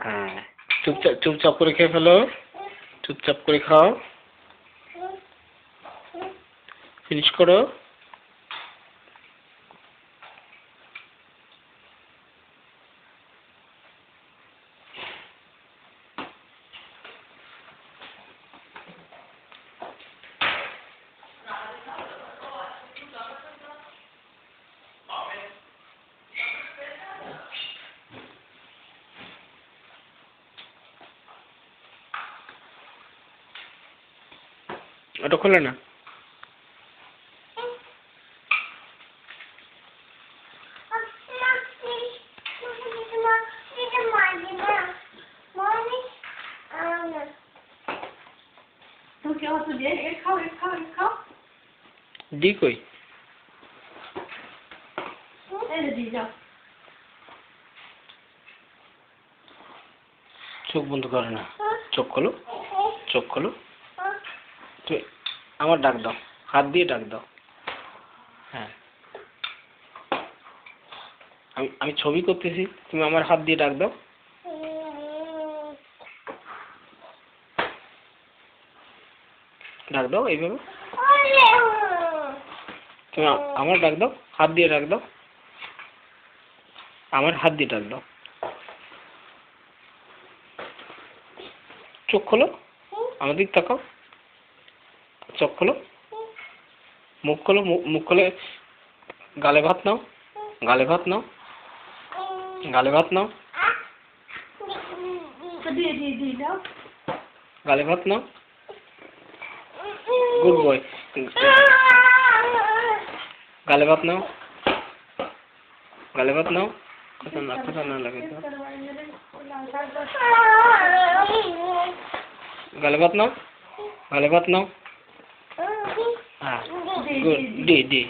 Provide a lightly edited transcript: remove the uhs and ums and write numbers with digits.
হ্যাঁ, চুপচাপ চুপচাপ করে খেয়ে ফেলো, চুপচাপ করে খাও, ফিনিশ করো। ওটা খোলে না। দি কই? চোখ বন্ধ করে না, চোখ খোলো, চোখ খোলো। তুমি আমার ডাক দাও, হাত দিয়ে ডাক দাও। হ্যাঁ, আমি আমি ছবি করতেছি, তুমি আমার হাত দিয়ে ডাক দাও। ডাক দাও এইভাবে। তুমি আমার ডাক দাও, হাত দিয়ে ডাক দাও, আমার হাত দিয়ে ডাক দাও। চোখ খোলো, আমার দিক তাকাও, চোখ খোলো, মুখ খোলো, মুখ খোলে। গালে ভাত নাও, গালে ভাত নাও, গালে ভাত নাও, গালে ভাত নাও। Good boy. গালে ভাত নাও, গালে ভাত নাও। কথা না লাগে তো। গালে ভাত নাও, গালে ভাত নাও। হ্যাঁ, গুড, দি দি।